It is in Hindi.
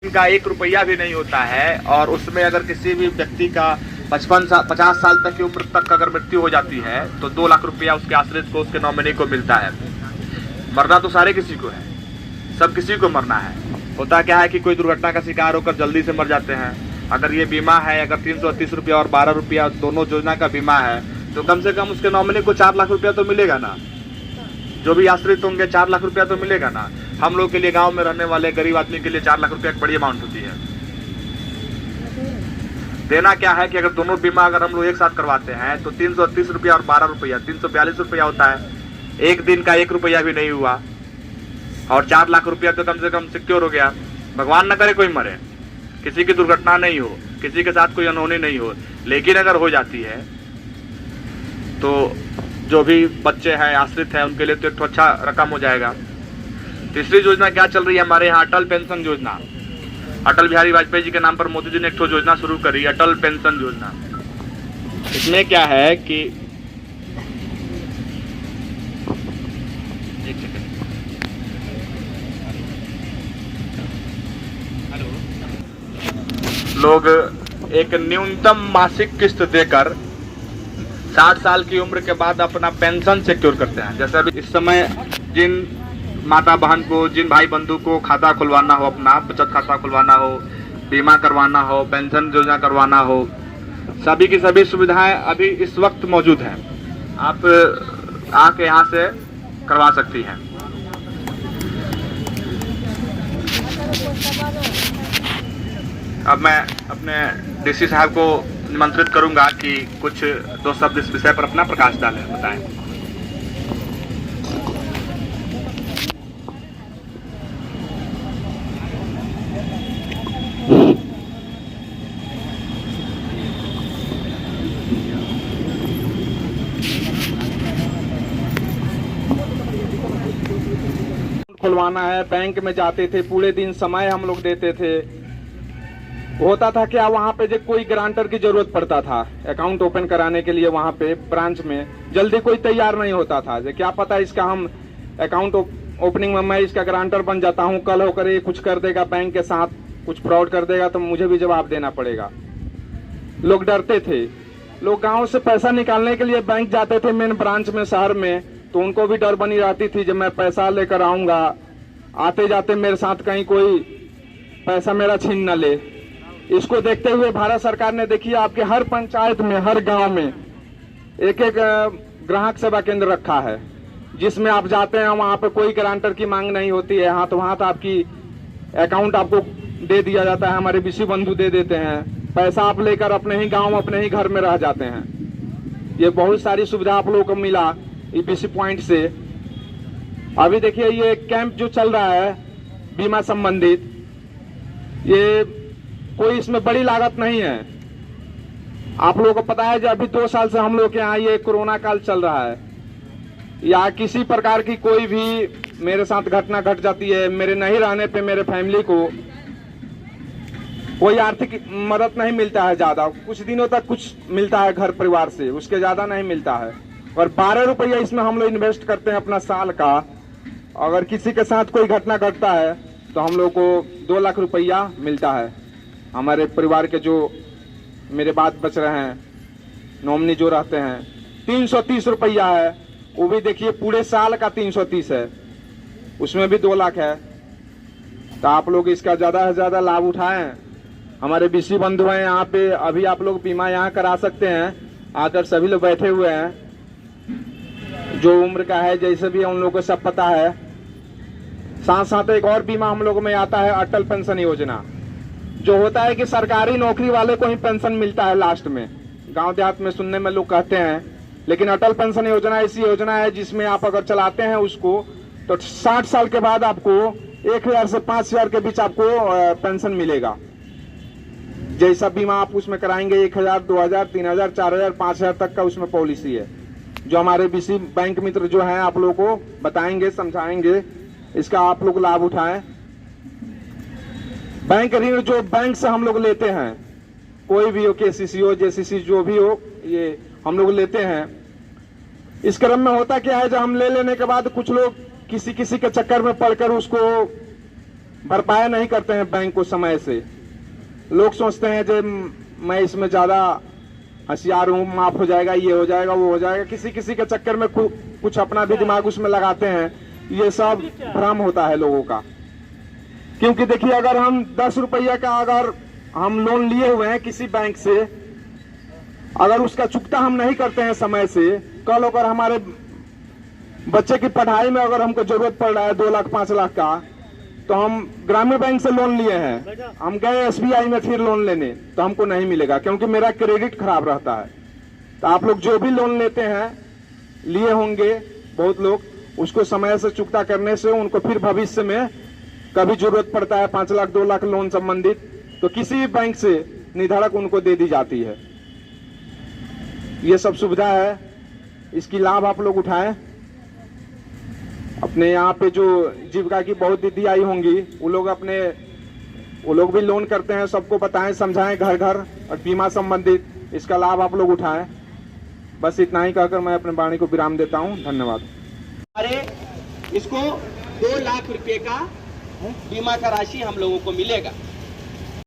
का 1 रुपया भी नहीं होता है और उसमें अगर किसी भी व्यक्ति का 50 साल तक की उम्र तक अगर मृत्यु हो जाती है तो 2 लाख रुपया उसके आश्रित को, उसके नॉमिनी को मिलता है। मरना तो सारे किसी को है, सब किसी को मरना है। होता क्या है कि कोई दुर्घटना का शिकार होकर जल्दी से मर जाते हैं। अगर ये बीमा है, अगर 330 रुपया और 12 रुपया दोनों योजना का बीमा है तो कम से कम उसके नॉमिनी को 4 लाख रुपया तो मिलेगा ना। जो भी आश्रित होंगे 4 लाख रुपया तो मिलेगा ना। हम लोग के लिए, गांव में रहने वाले गरीब आदमी के लिए 4 लाख रुपया एक बड़ी अमाउंट होती है। देना क्या है कि अगर दोनों बीमा अगर हम लोग एक साथ करवाते हैं तो 330 रुपया और 12 रुपया 342 रुपया होता है। एक दिन का 1 रुपया भी नहीं हुआ और 4 लाख रुपया तो कम से कम सिक्योर हो गया। भगवान न करे कोई मरे, किसी की दुर्घटना नहीं हो, किसी के साथ कोई अनहोनी नहीं हो, लेकिन अगर हो जाती है तो जो भी बच्चे हैं, आश्रित हैं, उनके लिए तो एक अच्छा रकम हो जाएगा। तीसरी योजना क्या चल रही है हमारे यहाँ, अटल पेंशन योजना। अटल बिहारी वाजपेयी जी के नाम पर मोदी जी ने एक योजना शुरू करी, अटल पेंशन योजना। इसमें क्या है कि लोग एक न्यूनतम मासिक किस्त देकर 60 साल की उम्र के बाद अपना पेंशन सिक्योर करते हैं। जैसे अभी इस समय जिन माता बहन को, जिन भाई बंधु को खाता खुलवाना हो, अपना बचत खाता खुलवाना हो, बीमा करवाना हो, पेंशन योजना करवाना हो, सभी की सभी सुविधाएं अभी इस वक्त मौजूद हैं। आप आके यहाँ से करवा सकती हैं। अब मैं अपने डीसी साहब को निमंत्रित करूंगा कि कुछ 2 शब्द इस विषय पर अपना प्रकाश डालें, बताएं। खुलवाना है, बैंक में जाते थे, पूरे दिन समय हम लोग देते थे। होता था क्या, वहाँ पे जो कोई गारंटर की जरूरत पड़ता था अकाउंट ओपन कराने के लिए, वहाँ पे ब्रांच में जल्दी कोई तैयार नहीं होता था। जो क्या पता इसका हम अकाउंट ओपनिंग में मैं इसका गारंटर बन जाता हूँ, कल होकर ये कुछ कर देगा बैंक के साथ, कुछ फ्रॉड कर देगा तो मुझे भी जवाब देना पड़ेगा। लोग डरते थे। लोग गाँव से पैसा निकालने के लिए बैंक जाते थे मेन ब्रांच में, शहर में, तो उनको भी डर बनी रहती थी जब मैं पैसा लेकर आऊंगा, आते जाते मेरे साथ कहीं कोई पैसा मेरा छीन न ले। इसको देखते हुए भारत सरकार ने, देखिए, आपके हर पंचायत में, हर गांव में एक एक ग्राहक सेवा केंद्र रखा है, जिसमें आप जाते हैं, वहां पे कोई गारंटर की मांग नहीं होती है। हाथ वहां तो आपकी अकाउंट आपको दे दिया जाता है, हमारे बीसी बंधु दे देते हैं। पैसा आप लेकर अपने ही गाँव, अपने ही घर में रह जाते हैं। ये बहुत सारी सुविधा आप लोगों को मिला ईपीसी पॉइंट से। अभी देखिए ये कैंप जो चल रहा है बीमा संबंधित, ये कोई इसमें बड़ी लागत नहीं है। आप लोगों को पता है जो अभी 2 साल से हम लोग के यहाँ ये कोरोना काल चल रहा है, या किसी प्रकार की कोई भी मेरे साथ घटना घट जाती है, मेरे नहीं रहने पे मेरे फैमिली को कोई आर्थिक मदद नहीं मिलता है ज्यादा, कुछ दिनों तक कुछ मिलता है घर परिवार से, उसके ज्यादा नहीं मिलता है। और 12 रुपया इसमें हम लोग इन्वेस्ट करते हैं अपना साल का। अगर किसी के साथ कोई घटना घटता है तो हम लोग को 2 लाख रुपया मिलता है। हमारे परिवार के जो मेरे बाद बच रहे हैं, नॉमिनी जो रहते हैं, 330 रुपया है, वो भी देखिए पूरे साल का 330 है, उसमें भी 2 लाख है। तो आप लोग इसका ज्यादा से ज्यादा लाभ उठाएं। हमारे बीसी बंधु हैं यहाँ पे, अभी आप लोग बीमा यहाँ करा सकते हैं, आकर सभी लोग बैठे हुए हैं। जो उम्र का है, जैसे भी उन लोगों को सब पता है। साथ साथ एक और बीमा हम लोगों में आता है, अटल पेंशन योजना, जो होता है कि सरकारी नौकरी वाले को ही पेंशन मिलता है लास्ट में। गांव देहात में सुनने में लोग कहते हैं, लेकिन अटल पेंशन योजना ऐसी योजना है जिसमें आप अगर चलाते हैं उसको तो 60 साल के बाद आपको 1000 से 5000 के बीच आपको पेंशन मिलेगा। जैसा बीमा आप उसमें कराएंगे, 1000, 2000, 3000, 4000, 5000 तक का उसमें पॉलिसी है। जो हमारे बीसी बैंक मित्र जो हैं आप लोगों को बताएंगे, समझाएंगे, इसका आप लोग लाभ उठाएं। बैंक ऋण जो बैंक से हम लोग लेते हैं, कोई भी हो, केसीसी हो, जेसीसी जो भी हो, ये हम लोग लेते हैं। इस क्रम में होता क्या है, जब हम ले लेने के बाद कुछ लोग किसी किसी के चक्कर में पड़कर उसको भरपाया नहीं करते हैं बैंक को समय से। लोग सोचते हैं कि मैं इसमें ज्यादा होशियार हूँ, माफ हो जाएगा, ये हो जाएगा, वो हो जाएगा, किसी किसी के चक्कर में कुछ अपना भी दिमाग उसमें लगाते हैं। ये सब भ्रम होता है लोगों का। क्योंकि देखिए, अगर हम 10 रुपया का अगर हम लोन लिए हुए हैं किसी बैंक से, अगर उसका चुकता हम नहीं करते हैं समय से, कल अगर हमारे बच्चे की पढ़ाई में अगर हमको जरूरत पड़ रहा है 2 लाख 5 लाख का, तो हम ग्रामीण बैंक से लोन लिए हैं, हम गए SBI में फिर लोन लेने, तो हमको नहीं मिलेगा, क्योंकि मेरा क्रेडिट खराब रहता है। तो आप लोग जो भी लोन लेते हैं, लिए होंगे बहुत लोग, उसको समय से चुकता करने से उनको फिर भविष्य में कभी जरूरत पड़ता है 5 लाख 2 लाख लोन संबंधित, तो किसी भी बैंक से निधड़क उनको दे दी जाती है। ये सब सुविधा है, इसकी लाभ आप लोग उठाएं। अपने यहाँ पे जो जीविका की बहुत दीदी आई होंगी, वो लोग भी लोन करते हैं, सबको बताएं, समझाएं घर घर, और बीमा संबंधित इसका लाभ आप लोग उठाएं। बस इतना ही कहकर मैं अपने वाणी को विराम देता हूं। धन्यवाद। अरे इसको 2 लाख रुपए का बीमा का राशि हम लोगों को मिलेगा।